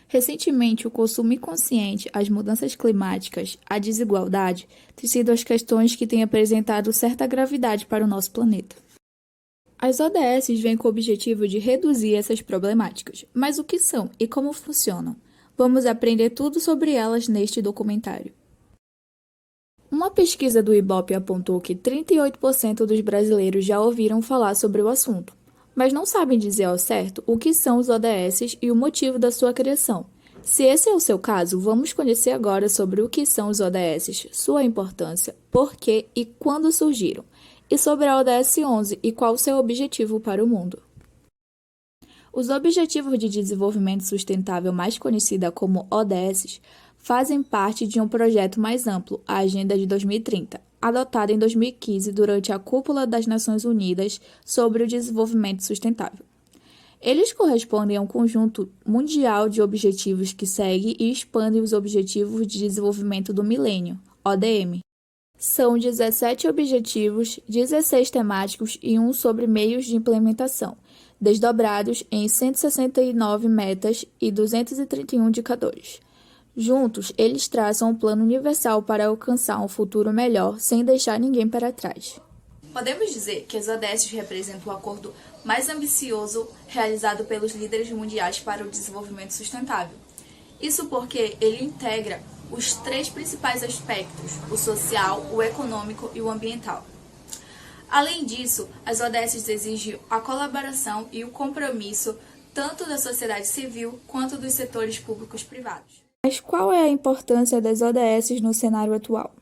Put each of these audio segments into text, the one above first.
Recentemente, o consumo inconsciente, as mudanças climáticas, a desigualdade têm sido as questões que têm apresentado certa gravidade para o nosso planeta. As ODS vêm com o objetivo de reduzir essas problemáticas, mas o que são e como funcionam? Vamos aprender tudo sobre elas neste documentário. Uma pesquisa do Ibope apontou que 38% dos brasileiros já ouviram falar sobre o assunto, mas não sabem dizer ao certo o que são os ODS e o motivo da sua criação. Se esse é o seu caso, vamos conhecer agora sobre o que são os ODS, sua importância, por que e quando surgiram, e sobre a ODS 11 e qual o seu objetivo para o mundo. Os Objetivos de Desenvolvimento Sustentável, mais conhecida como ODS, fazem parte de um projeto mais amplo, a Agenda de 2030, adotada em 2015 durante a Cúpula das Nações Unidas sobre o Desenvolvimento Sustentável. Eles correspondem a um conjunto mundial de objetivos que segue e expande os Objetivos de Desenvolvimento do Milênio, ODM. São 17 objetivos, 16 temáticos e um sobre meios de implementação, desdobrados em 169 metas e 231 indicadores. Juntos, eles traçam um plano universal para alcançar um futuro melhor sem deixar ninguém para trás. Podemos dizer que as ODS representam o acordo mais ambicioso realizado pelos líderes mundiais para o desenvolvimento sustentável. Isso porque ele integra os três principais aspectos, o social, o econômico e o ambiental. Além disso, as ODS exigem a colaboração e o compromisso tanto da sociedade civil quanto dos setores públicos e privados. Mas qual é a importância das ODS no cenário atual?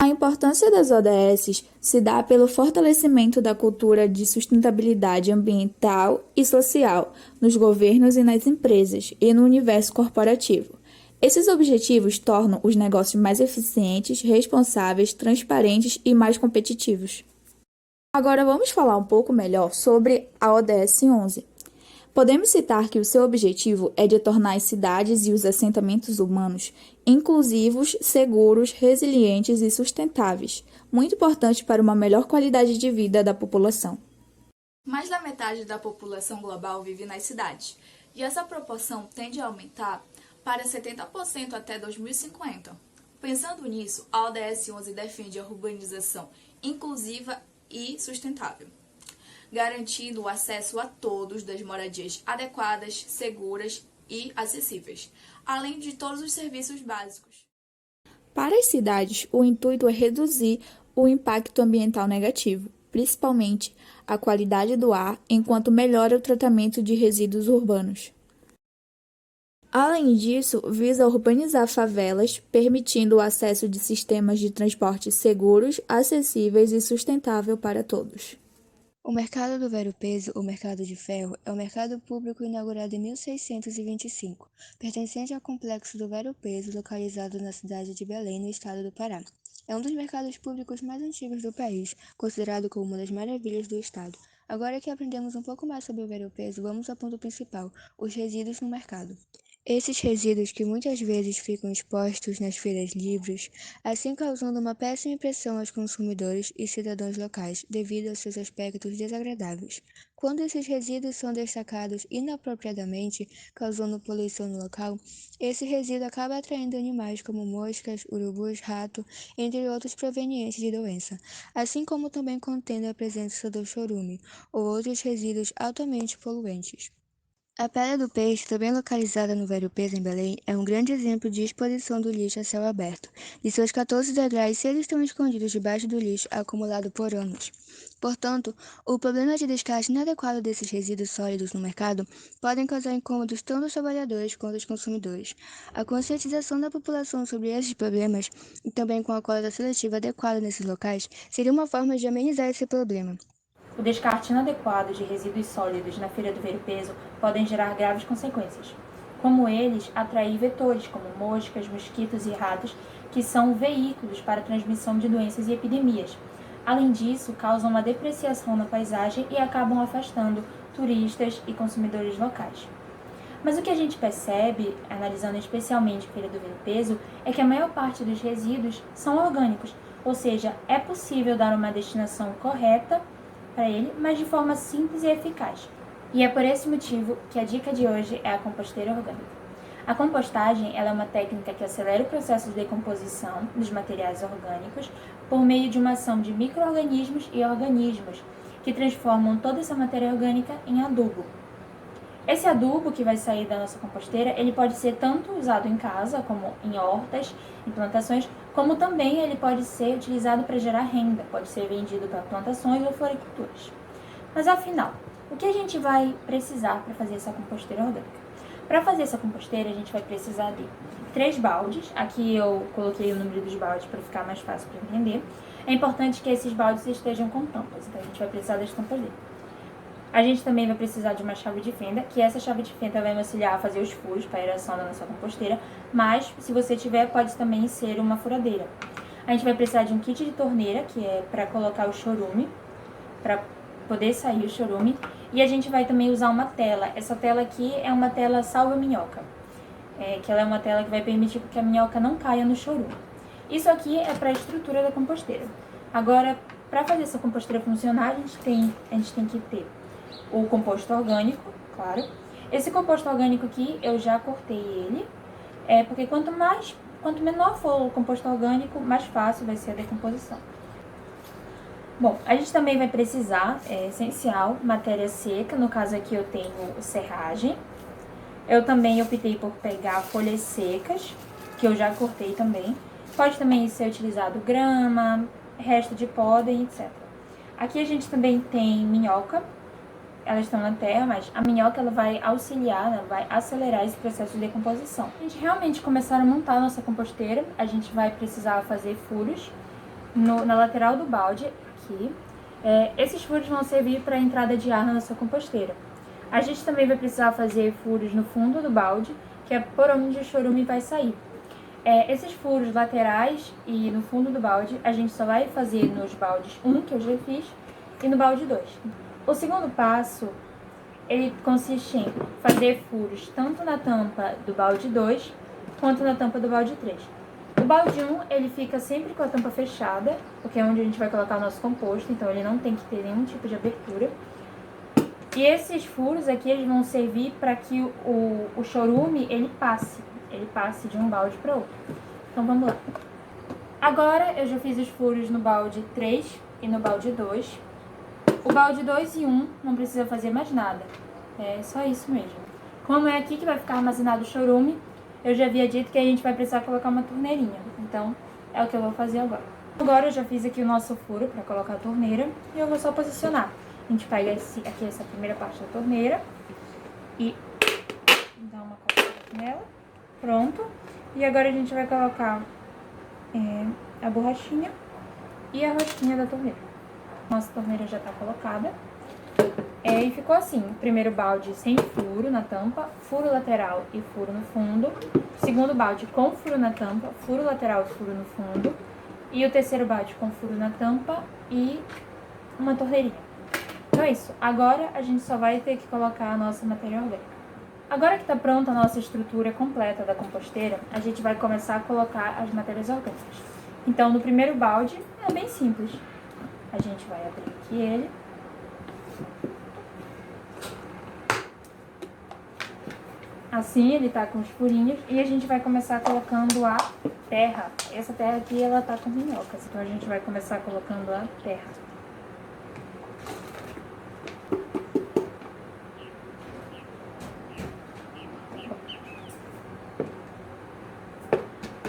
A importância das ODS se dá pelo fortalecimento da cultura de sustentabilidade ambiental e social nos governos e nas empresas e no universo corporativo. Esses objetivos tornam os negócios mais eficientes, responsáveis, transparentes e mais competitivos. Agora vamos falar um pouco melhor sobre a ODS 11. Podemos citar que o seu objetivo é de tornar as cidades e os assentamentos humanos inclusivos, seguros, resilientes e sustentáveis, muito importante para uma melhor qualidade de vida da população. Mais da metade da população global vive nas cidades, e essa proporção tende a aumentar para 70% até 2050. Pensando nisso, a ODS 11 defende a urbanização inclusiva e sustentável, garantindo o acesso a todos das moradias adequadas, seguras e acessíveis, além de todos os serviços básicos. Para as cidades, o intuito é reduzir o impacto ambiental negativo, principalmente a qualidade do ar, enquanto melhora o tratamento de resíduos urbanos. Além disso, visa urbanizar favelas, permitindo o acesso de sistemas de transporte seguros, acessíveis e sustentável para todos. O mercado do velho-peso, ou mercado de ferro, é um mercado público inaugurado em 1625, pertencente ao complexo do velho-peso, localizado na cidade de Belém, no estado do Pará. É um dos mercados públicos mais antigos do país, considerado como uma das maravilhas do estado. Agora que aprendemos um pouco mais sobre o velho-peso, vamos ao ponto principal, os resíduos no mercado. Esses resíduos que muitas vezes ficam expostos nas feiras livres, assim causando uma péssima impressão aos consumidores e cidadãos locais, devido aos seus aspectos desagradáveis. Quando esses resíduos são destacados inapropriadamente, causando poluição no local, esse resíduo acaba atraindo animais como moscas, urubus, rato, entre outros provenientes de doença, assim como também contendo a presença do chorume ou outros resíduos altamente poluentes. A Pedra do Peixe, também localizada no Velho Peso, em Belém, é um grande exemplo de exposição do lixo a céu aberto. De seus 14 degraus, 6 estão escondidos debaixo do lixo acumulado por anos. Portanto, o problema de descarte inadequado desses resíduos sólidos no mercado podem causar incômodos tanto aos trabalhadores quanto aos consumidores. A conscientização da população sobre esses problemas, e também com a coleta seletiva adequada nesses locais, seria uma forma de amenizar esse problema. O descarte inadequado de resíduos sólidos na feira do velho-peso podem gerar graves consequências, como eles atrair vetores como moscas, mosquitos e ratos, que são veículos para a transmissão de doenças e epidemias. Além disso, causam uma depreciação na paisagem e acabam afastando turistas e consumidores locais. Mas o que a gente percebe, analisando especialmente a feira do ver-o-peso, é que a maior parte dos resíduos são orgânicos, ou seja, é possível dar uma destinação correta para ele, mas de forma simples e eficaz. E é por esse motivo que a dica de hoje é a composteira orgânica. A compostagem ela é uma técnica que acelera o processo de decomposição dos materiais orgânicos por meio de uma ação de micro-organismos e organismos que transformam toda essa matéria orgânica em adubo. Esse adubo que vai sair da nossa composteira, ele pode ser tanto usado em casa, como em hortas, em plantações, como também ele pode ser utilizado para gerar renda, pode ser vendido para plantações ou floriculturas. Mas afinal, o que a gente vai precisar para fazer essa composteira orgânica? Para fazer essa composteira, a gente vai precisar de 3 baldes. Aqui eu coloquei o número dos baldes para ficar mais fácil para entender. É importante que esses baldes estejam com tampas, então a gente vai precisar das tampas dele. A gente também vai precisar de uma chave de fenda, que essa chave de fenda vai me auxiliar a fazer os furos para a aeração da nossa composteira, mas se você tiver, pode também ser uma furadeira. A gente vai precisar de um kit de torneira, que é para colocar o chorume, para poder sair o chorume. E a gente vai também usar uma tela. Essa tela aqui é uma tela salva-minhoca, que ela é uma tela que vai permitir que a minhoca não caia no chorume. Isso aqui é para a estrutura da composteira. Agora, para fazer essa composteira funcionar, a gente tem que ter o composto orgânico, claro. Esse composto orgânico aqui, eu já cortei ele, porque quanto menor for o composto orgânico, mais fácil vai ser a decomposição. Bom, a gente também vai precisar, é essencial, matéria seca. No caso aqui eu tenho serragem. Eu também optei por pegar folhas secas, que eu já cortei também. Pode também ser utilizado grama, resto de poda e etc. Aqui a gente também tem minhoca. Elas estão na terra, mas a minhoca ela vai auxiliar, né, vai acelerar esse processo de decomposição. A gente realmente começar a montar a nossa composteira, a gente vai precisar fazer furos na lateral do balde. Aqui. Esses furos vão servir para a entrada de ar na nossa composteira. A gente também vai precisar fazer furos no fundo do balde, que é por onde o chorume vai sair. Esses furos laterais e no fundo do balde, a gente só vai fazer nos baldes 1, que eu já fiz, e no balde 2. O segundo passo, ele consiste em fazer furos tanto na tampa do balde 2, quanto na tampa do balde 3. O balde 1, ele fica sempre com a tampa fechada, porque é onde a gente vai colocar o nosso composto, então ele não tem que ter nenhum tipo de abertura. E esses furos aqui, eles vão servir para que o chorume, ele passe de um balde para outro. Então vamos lá. Agora eu já fiz os furos no balde 3 e no balde 2. O balde 2 e 1 não precisa fazer mais nada, é só isso mesmo. Como é aqui que vai ficar armazenado o chorume, eu já havia dito que a gente vai precisar colocar uma torneirinha, então é o que eu vou fazer agora. Agora eu já fiz aqui o nosso furo para colocar a torneira e eu vou só posicionar. A gente pega aqui essa primeira parte da torneira e dá uma colocada nela, pronto. E agora a gente vai colocar a borrachinha e a rosquinha da torneira. Nossa torneira já está colocada. E ficou assim, o primeiro balde sem furo na tampa, furo lateral e furo no fundo. O segundo balde com furo na tampa, furo lateral e furo no fundo. E o terceiro balde com furo na tampa e uma torneirinha. Então é isso. Agora a gente só vai ter que colocar a nossa matéria orgânica. Agora que está pronta a nossa estrutura completa da composteira, a gente vai começar a colocar as matérias orgânicas. Então no primeiro balde é bem simples. A gente vai abrir aqui ele. Assim ele tá com os furinhos e a gente vai começar colocando a terra. Essa terra aqui, ela tá com minhocas, então a gente vai começar colocando a terra.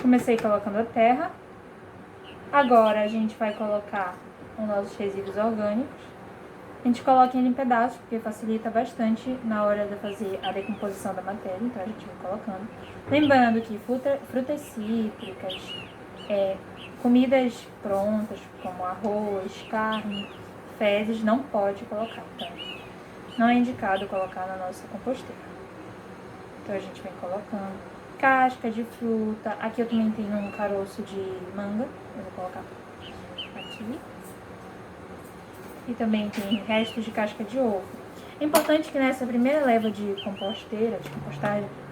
Comecei colocando a terra. Agora a gente vai colocar os nossos resíduos orgânicos. A gente coloca ele em pedaços, porque facilita bastante na hora de fazer a decomposição da matéria, então a gente vai colocando. Lembrando que frutas cítricas, comidas prontas, como arroz, carne, fezes, não pode colocar, então não é indicado colocar na nossa composteira. Então a gente vem colocando casca de fruta, aqui eu também tenho um caroço de manga, eu vou colocar aqui. E também tem restos de casca de ovo. É importante que nessa primeira leva de compostagem,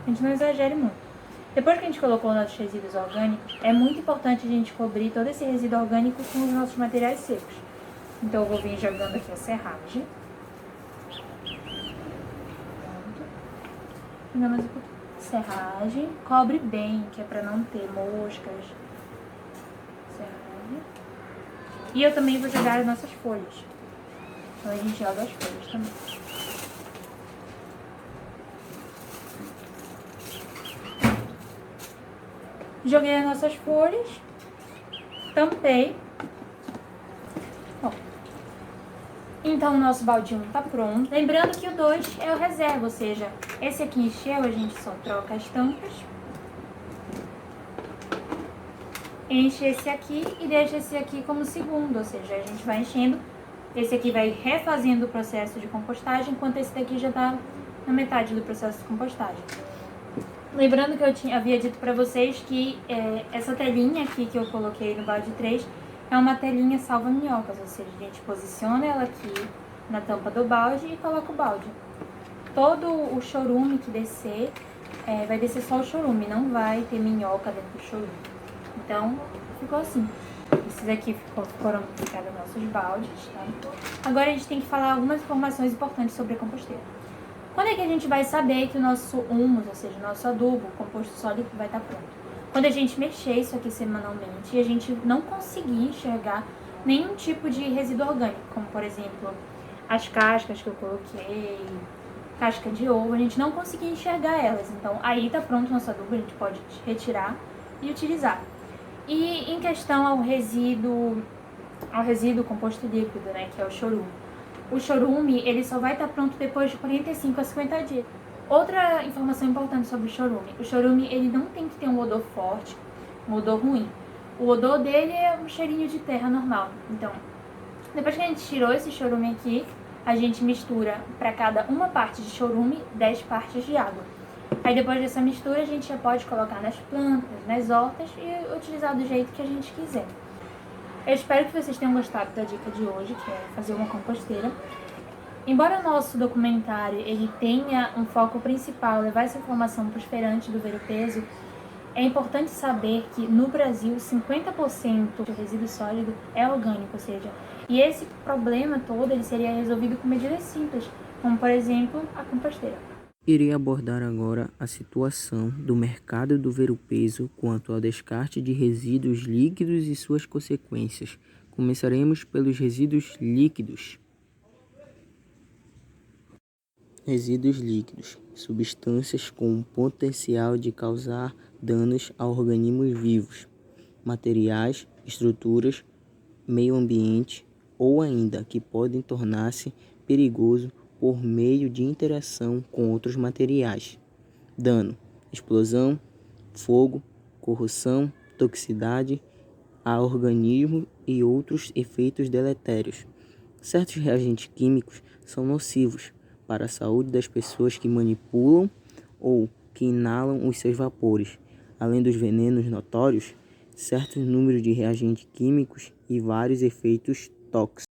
a gente não exagere muito. Depois que a gente colocou nossos resíduos orgânicos, é muito importante a gente cobrir todo esse resíduo orgânico com os nossos materiais secos. Então eu vou vir jogando aqui a serragem. Pronto. Ainda mais um pouquinho. Serragem. Cobre bem, que é para não ter moscas. Serragem. E eu também vou jogar as nossas folhas. Então a gente joga as folhas também. Joguei as nossas folhas, tampei. Bom, então o nosso baldinho tá pronto. Lembrando que o 2 é o reserva, ou seja, esse aqui encheu, a gente só troca as tampas. Enche esse aqui e deixa esse aqui como segundo, ou seja, a gente vai enchendo. Esse aqui vai refazendo o processo de compostagem, enquanto esse daqui já tá na metade do processo de compostagem. Lembrando que eu havia dito para vocês que essa telinha aqui que eu coloquei no balde 3 é uma telinha salva-minhocas, ou seja, a gente posiciona ela aqui na tampa do balde e coloca o balde. Todo o chorume que descer, vai descer só o chorume, não vai ter minhoca dentro do chorume. Então, ficou assim. Esses aqui foram ficados nossos baldes, tá? Agora a gente tem que falar algumas informações importantes sobre a composteira. Quando é que a gente vai saber que o nosso humus, ou seja, o nosso adubo, o composto sólido, vai estar pronto? Quando a gente mexer isso aqui semanalmente e a gente não conseguir enxergar nenhum tipo de resíduo orgânico, como por exemplo, as cascas que eu coloquei, casca de ovo, a gente não conseguir enxergar elas. Então aí tá pronto o nosso adubo, a gente pode retirar e utilizar. E em questão ao resíduo composto líquido, né, que é o chorume. O chorume, ele só vai estar pronto depois de 45 a 50 dias. Outra informação importante sobre o chorume, ele não tem que ter um odor forte, um odor ruim. O odor dele é um cheirinho de terra normal. Então, depois que a gente tirou esse chorume aqui, a gente mistura para cada uma parte de chorume, 10 partes de água. Aí depois dessa mistura, a gente já pode colocar nas plantas, nas hortas e utilizar do jeito que a gente quiser. Eu espero que vocês tenham gostado da dica de hoje, que é fazer uma composteira. Embora o nosso documentário ele tenha um foco principal, levar essa informação para os feirantes do Ver-o-Peso, é importante saber que no Brasil 50% do resíduo sólido é orgânico, ou seja, e esse problema todo ele seria resolvido com medidas simples, como por exemplo a composteira. Irei abordar agora a situação do mercado do ver-o-peso quanto ao descarte de resíduos líquidos e suas consequências. Começaremos pelos resíduos líquidos. Resíduos líquidos, substâncias com potencial de causar danos a organismos vivos, materiais, estruturas, meio ambiente ou ainda que podem tornar-se perigoso por meio de interação com outros materiais. Dano, explosão, fogo, corrosão, toxicidade a organismo e outros efeitos deletérios. Certos reagentes químicos são nocivos para a saúde das pessoas que manipulam ou que inalam os seus vapores. Além dos venenos notórios, certos números de reagentes químicos e vários efeitos tóxicos.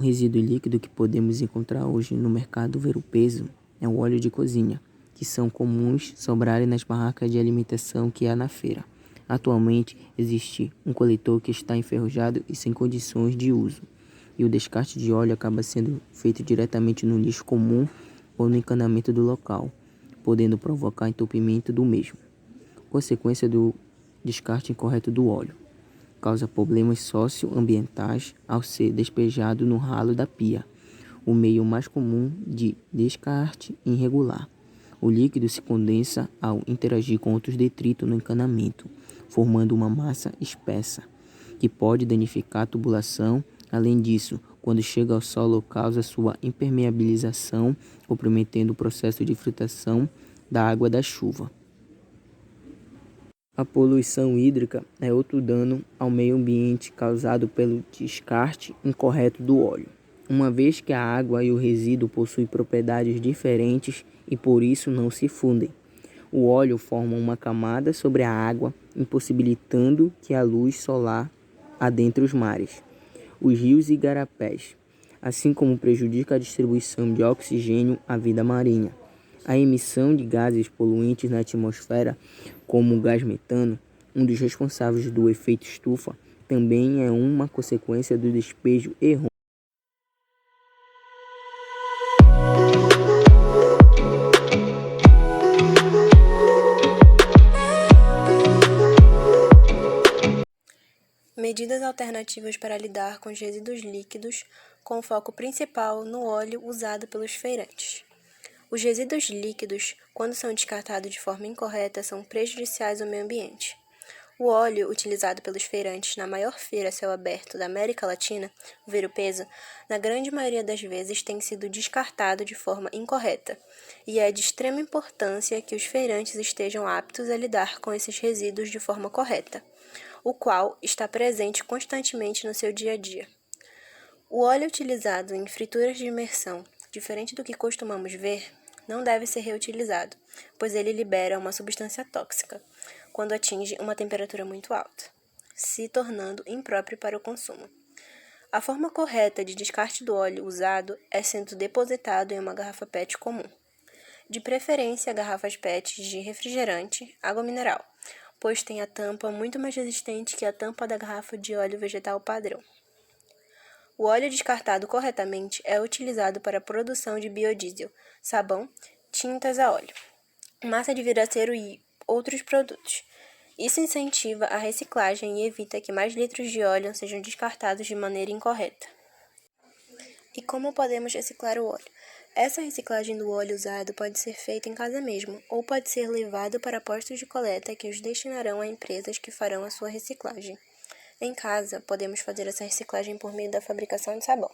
O resíduo líquido que podemos encontrar hoje no mercado ver-o-peso é o óleo de cozinha, que são comuns sobrarem nas barracas de alimentação que há na feira. Atualmente, existe um coletor que está enferrujado e sem condições de uso, e o descarte de óleo acaba sendo feito diretamente no lixo comum ou no encanamento do local, podendo provocar entupimento do mesmo. Consequência do descarte incorreto do óleo: causa problemas socioambientais ao ser despejado no ralo da pia, o meio mais comum de descarte irregular. O líquido se condensa ao interagir com outros detritos no encanamento, formando uma massa espessa, que pode danificar a tubulação. Além disso, quando chega ao solo, causa sua impermeabilização, comprometendo o processo de filtração da água da chuva. A poluição hídrica é outro dano ao meio ambiente causado pelo descarte incorreto do óleo, uma vez que a água e o resíduo possuem propriedades diferentes e por isso não se fundem. O óleo forma uma camada sobre a água, impossibilitando que a luz solar adentre os mares, os rios e igarapés. assim como prejudica a distribuição de oxigênio à vida marinha. A emissão de gases poluentes na atmosfera, como o gás metano, um dos responsáveis do efeito estufa, também é uma consequência do despejo errôneo. Medidas alternativas para lidar com os resíduos líquidos, com foco principal no óleo usado pelos feirantes. Os resíduos líquidos, quando são descartados de forma incorreta, são prejudiciais ao meio ambiente. O óleo utilizado pelos feirantes na maior feira a céu aberto da América Latina, o Ver-o-Peso, na grande maioria das vezes tem sido descartado de forma incorreta, e é de extrema importância que os feirantes estejam aptos a lidar com esses resíduos de forma correta, o qual está presente constantemente no seu dia a dia. O óleo utilizado em frituras de imersão, diferente do que costumamos ver, não deve ser reutilizado, pois ele libera uma substância tóxica quando atinge uma temperatura muito alta, se tornando impróprio para o consumo. A forma correta de descarte do óleo usado é sendo depositado em uma garrafa PET comum, de preferência garrafas PET de refrigerante, água mineral, pois tem a tampa muito mais resistente que a tampa da garrafa de óleo vegetal padrão. O óleo descartado corretamente é utilizado para a produção de biodiesel, sabão, tintas a óleo, massa de vidraceiro e outros produtos. Isso incentiva a reciclagem e evita que mais litros de óleo sejam descartados de maneira incorreta. E como podemos reciclar o óleo? Essa reciclagem do óleo usado pode ser feita em casa mesmo, ou pode ser levado para postos de coleta que os destinarão a empresas que farão a sua reciclagem. Em casa, podemos fazer essa reciclagem por meio da fabricação de sabão.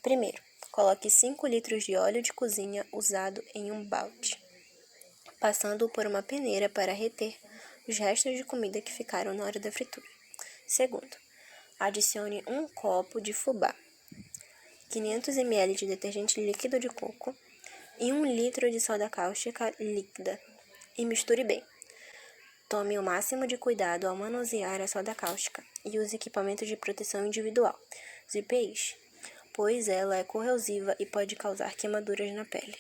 Primeiro, coloque 5 litros de óleo de cozinha usado em um balde, passando-o por uma peneira para reter os restos de comida que ficaram na hora da fritura. Segundo, adicione 1 copo de fubá, 500 ml de detergente líquido de coco e 1 litro de soda cáustica líquida e misture bem. Tome o máximo de cuidado ao manusear a soda cáustica e use equipamentos de proteção individual, os EPIs, pois ela é corrosiva e pode causar queimaduras na pele.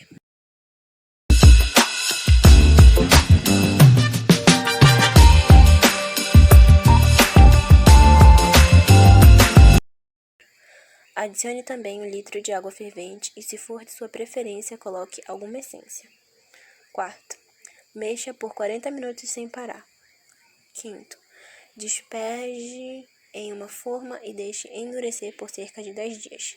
Adicione também 1 litro de água fervente e, se for de sua preferência, coloque alguma essência. Quarto, mexa por 40 minutos sem parar. Quinto, despeje em uma forma e deixe endurecer por cerca de 10 dias.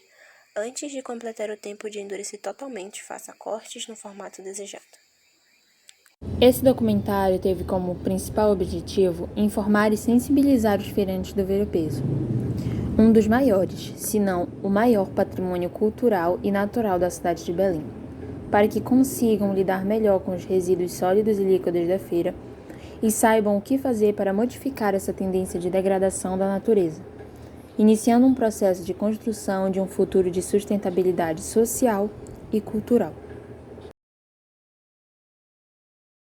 Antes de completar o tempo de endurecer totalmente, faça cortes no formato desejado. Esse documentário teve como principal objetivo informar e sensibilizar os feirantes do Ver-o-Peso, um dos maiores, se não o maior patrimônio cultural e natural da cidade de Belém, para que consigam lidar melhor com os resíduos sólidos e líquidos da feira e saibam o que fazer para modificar essa tendência de degradação da natureza, iniciando um processo de construção de um futuro de sustentabilidade social e cultural.